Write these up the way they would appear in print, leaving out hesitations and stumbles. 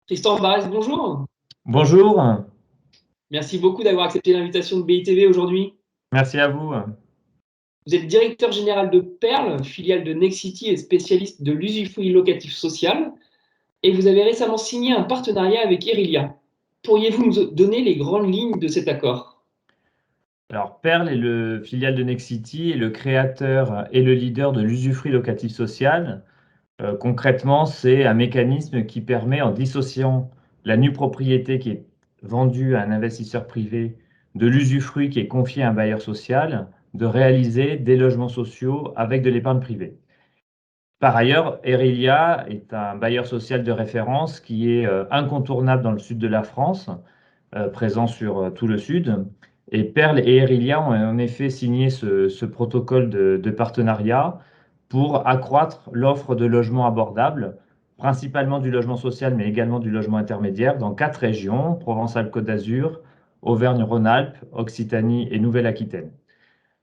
Tristan Barès, bonjour. Bonjour, Merci beaucoup d'avoir accepté l'invitation de BITV aujourd'hui. merci à vous. Vous êtes directeur général de Perle, filiale de Nexity et spécialiste de l'usufruit locatif social. Et vous avez récemment signé un partenariat avec Irilia. Pourriez-vous nous donner les grandes lignes de cet accord? Alors, Perle est le filiale de Nexity et le créateur et le leader de l'usufruit locatif social. Concrètement, c'est un mécanisme qui permet, en dissociant la nue propriété qui est vendue à un investisseur privé de l'usufruit qui est confié à un bailleur social, de réaliser des logements sociaux avec de l'épargne privée. Par ailleurs, Erilia est un bailleur social de référence qui est incontournable dans le sud de la France, présent sur tout le sud. Et Perle et Erilia ont en effet signé ce protocole de partenariat pour accroître l'offre de logements abordables, principalement du logement social, mais également du logement intermédiaire, dans 4 régions, Provence-Alpes-Côte d'Azur, Auvergne-Rhône-Alpes, Occitanie et Nouvelle-Aquitaine.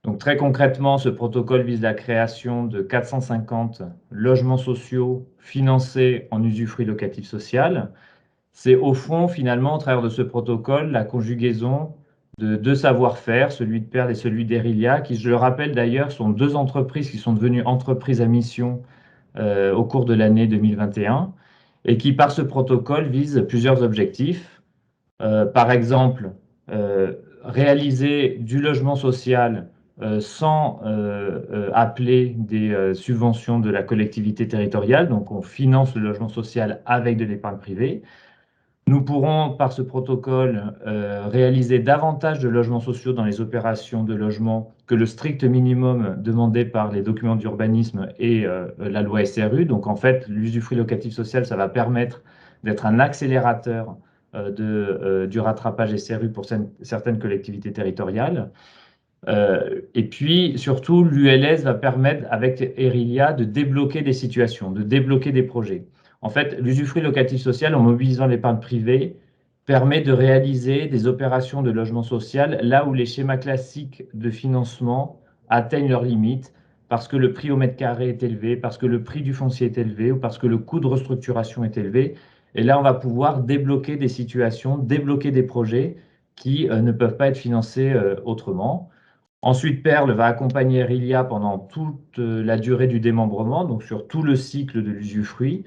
Donc très concrètement, ce protocole vise la création de 450 logements sociaux financés en usufruit locatif social. C'est au fond, finalement, au travers de ce protocole, la conjugaison de deux savoir-faire, celui de Perle et celui d'Erilia, qui, je le rappelle d'ailleurs, sont deux entreprises qui sont devenues entreprises à mission au cours de l'année 2021 et qui, par ce protocole, visent plusieurs objectifs. Par exemple, euh, réaliser du logement social sans appeler des subventions de la collectivité territoriale. Donc, on finance le logement social avec de l'épargne privée. Nous pourrons, par ce protocole, réaliser davantage de logements sociaux dans les opérations de logement que le strict minimum demandé par les documents d'urbanisme et la loi SRU. Donc, en fait, l'usufruit locatif social, ça va permettre d'être un accélérateur du rattrapage SRU pour certaines collectivités territoriales. Et puis, surtout, l'ULS va permettre, avec Erilia, de débloquer des situations, de débloquer des projets. En fait, l'usufruit locatif social, en mobilisant l'épargne privée, permet de réaliser des opérations de logement social là où les schémas classiques de financement atteignent leurs limites, parce que le prix au mètre carré est élevé, parce que le prix du foncier est élevé, ou parce que le coût de restructuration est élevé. Et là, on va pouvoir débloquer des situations, débloquer des projets qui ne peuvent pas être financés autrement. Ensuite, Perle va accompagner Rilia pendant toute la durée du démembrement, donc sur tout le cycle de l'usufruit.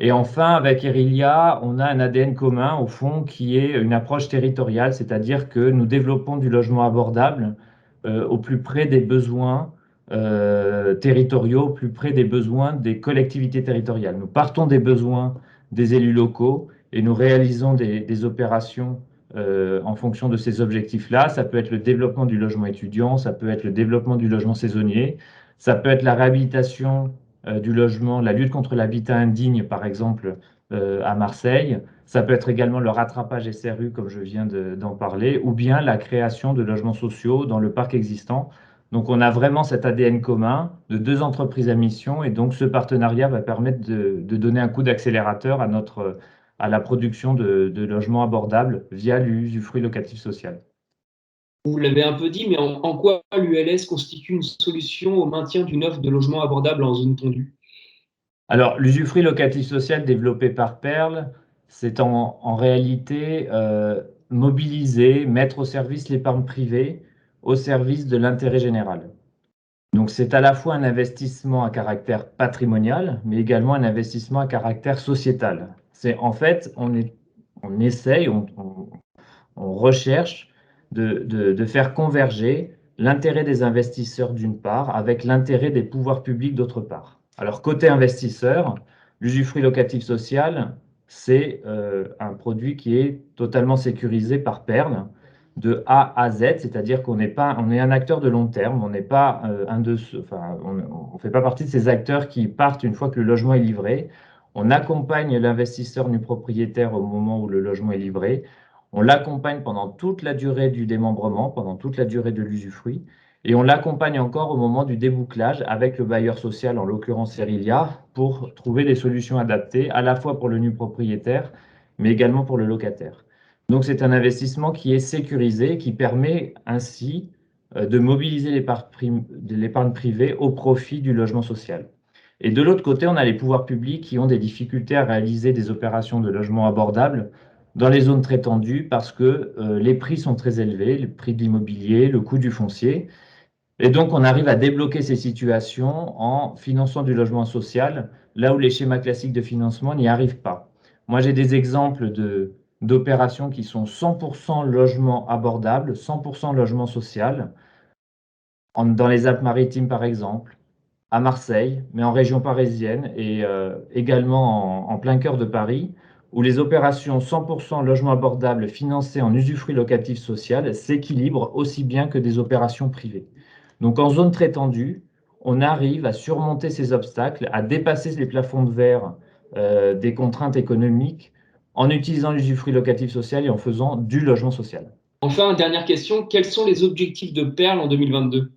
Et enfin, avec Erilia, on a un ADN commun, au fond, qui est une approche territoriale, c'est-à-dire que nous développons du logement abordable au plus près des besoins territoriaux, au plus près des besoins des collectivités territoriales. Nous partons des besoins des élus locaux et nous réalisons des opérations en fonction de ces objectifs-là. Ça peut être le développement du logement étudiant, ça peut être le développement du logement saisonnier, ça peut être la réhabilitation du logement, la lutte contre l'habitat indigne, par exemple, à Marseille. Ça peut être également le rattrapage SRU, comme je viens d'en parler, ou bien la création de logements sociaux dans le parc existant. Donc, on a vraiment cet ADN commun de deux entreprises à mission, et donc ce partenariat va permettre de donner un coup d'accélérateur à la production de logements abordables via l'usufruit locatif social. Vous l'avez un peu dit, mais en quoi l'ULS constitue une solution au maintien d'une offre de logement abordable en zone tendue? Alors, l'usufruit locatif social développé par Perle, c'est en réalité mobiliser, mettre au service l'épargne privée, au service de l'intérêt général. Donc, c'est à la fois un investissement à caractère patrimonial, mais également un investissement à caractère sociétal. C'est en fait, on essaye, on recherche de faire converger l'intérêt des investisseurs d'une part avec l'intérêt des pouvoirs publics d'autre part. Alors, côté investisseur, l'usufruit locatif social, c'est un produit qui est totalement sécurisé par Perle de A à Z, c'est-à-dire qu'on n'est pas, on est un acteur de long terme, on n'est pas on fait pas partie de ces acteurs qui partent une fois que le logement est livré. On accompagne l'investisseur nu propriétaire au moment où le logement est livré. On l'accompagne pendant toute la durée du démembrement, pendant toute la durée de l'usufruit, et on l'accompagne encore au moment du débouclage avec le bailleur social, en l'occurrence Cerilia, pour trouver des solutions adaptées, à la fois pour le nu propriétaire, mais également pour le locataire. Donc c'est un investissement qui est sécurisé, qui permet ainsi de mobiliser l'épargne privée au profit du logement social. Et de l'autre côté, on a les pouvoirs publics qui ont des difficultés à réaliser des opérations de logement abordables dans les zones très tendues parce que les prix sont très élevés, le prix de l'immobilier, le coût du foncier. Et donc, on arrive à débloquer ces situations en finançant du logement social, là où les schémas classiques de financement n'y arrivent pas. Moi, j'ai des exemples d'opérations qui sont 100% logement abordable, 100% logement social, dans les Alpes-Maritimes par exemple, à Marseille, mais en région parisienne et également en plein cœur de Paris, où les opérations 100% logement abordable financées en usufruit locatif social s'équilibrent aussi bien que des opérations privées. Donc en zone très tendue, on arrive à surmonter ces obstacles, à dépasser les plafonds de verre des contraintes économiques en utilisant l'usufruit locatif social et en faisant du logement social. Enfin, dernière question, quels sont les objectifs de Perle en 2022?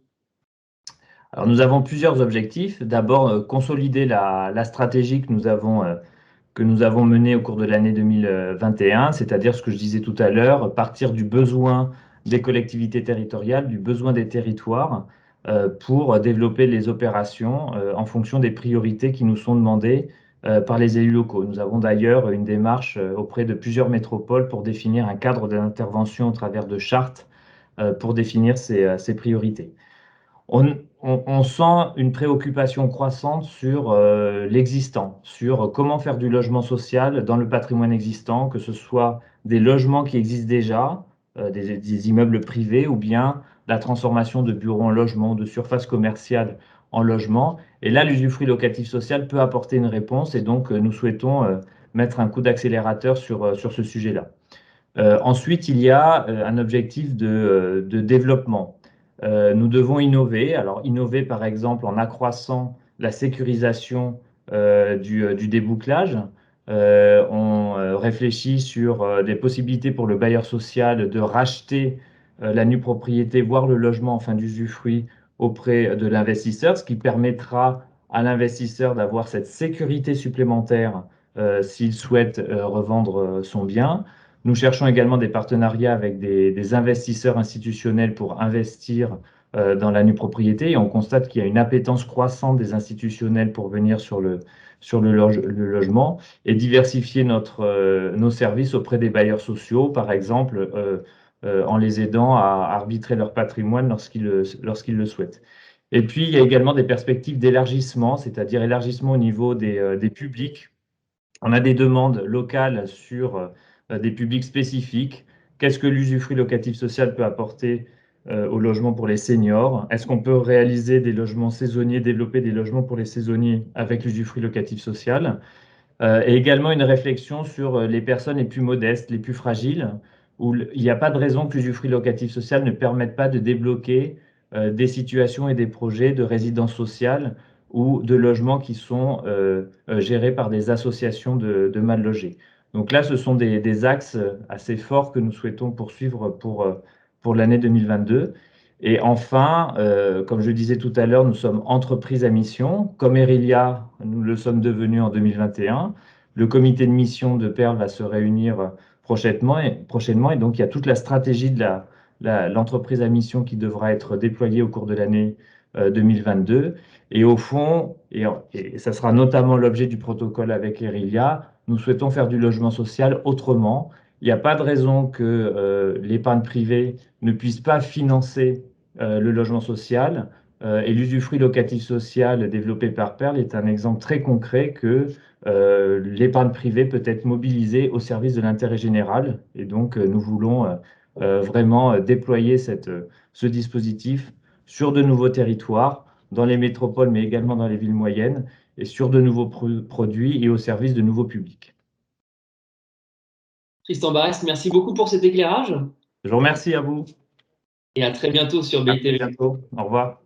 Alors nous avons plusieurs objectifs. D'abord, consolider la stratégie que nous avons menée au cours de l'année 2021, c'est-à-dire ce que je disais tout à l'heure, partir du besoin des collectivités territoriales, du besoin des territoires, pour développer les opérations en fonction des priorités qui nous sont demandées par les élus locaux. Nous avons d'ailleurs une démarche auprès de plusieurs métropoles pour définir un cadre d'intervention au travers de chartes pour définir ces priorités. On sent une préoccupation croissante sur l'existant, sur comment faire du logement social dans le patrimoine existant, que ce soit des logements qui existent déjà, des immeubles privés, ou bien la transformation de bureaux en logements, de surfaces commerciales en logements. Et là, l'usufruit locatif social peut apporter une réponse, et donc nous souhaitons mettre un coup d'accélérateur sur ce sujet-là. Ensuite, il y a un objectif de développement. Nous devons innover. Alors, innover, par exemple, en accroissant la sécurisation du débouclage. On réfléchit sur des possibilités pour le bailleur social de racheter la nue propriété, voire le logement en fin d'usufruit auprès de l'investisseur, ce qui permettra à l'investisseur d'avoir cette sécurité supplémentaire s'il souhaite revendre son bien. Nous cherchons également des partenariats avec des investisseurs institutionnels pour investir dans la nue propriété et on constate qu'il y a une appétence croissante des institutionnels pour venir le logement et diversifier nos services auprès des bailleurs sociaux, par exemple, en les aidant à arbitrer leur patrimoine lorsqu'ils le souhaitent. Et puis, il y a également des perspectives d'élargissement, c'est-à-dire élargissement au niveau des publics. On a des demandes locales sur des publics spécifiques. Qu'est-ce que l'usufruit locatif social peut apporter au logement pour les seniors? Est-ce qu'on peut réaliser des logements saisonniers, développer des logements pour les saisonniers avec l'usufruit locatif social? Et également une réflexion sur les personnes les plus modestes, les plus fragiles, où il n'y a pas de raison que l'usufruit locatif social ne permette pas de débloquer des situations et des projets de résidence sociale ou de logements qui sont gérés par des associations de mal logés. Donc là, ce sont des axes assez forts que nous souhaitons poursuivre pour l'année 2022. Et enfin, comme je disais tout à l'heure, nous sommes entreprise à mission. Comme Erilia, nous le sommes devenus en 2021. Le comité de mission de Perle va se réunir prochainement. Et donc, il y a toute la stratégie de l'entreprise à mission qui devra être déployée au cours de l'année 2022. Et au fond, et ça sera notamment l'objet du protocole avec Erilia, nous souhaitons faire du logement social autrement. Il n'y a pas de raison que l'épargne privée ne puisse pas financer le logement social. Et l'usufruit locatif social développé par Perle est un exemple très concret que l'épargne privée peut être mobilisée au service de l'intérêt général. Et donc, nous voulons vraiment déployer ce dispositif sur de nouveaux territoires, dans les métropoles, mais également dans les villes moyennes, et sur de nouveaux produits et au service de nouveaux publics. Tristan Barès, merci beaucoup pour cet éclairage Je vous remercie à vous. et à très bientôt sur À très BITV. bientôt. Au revoir.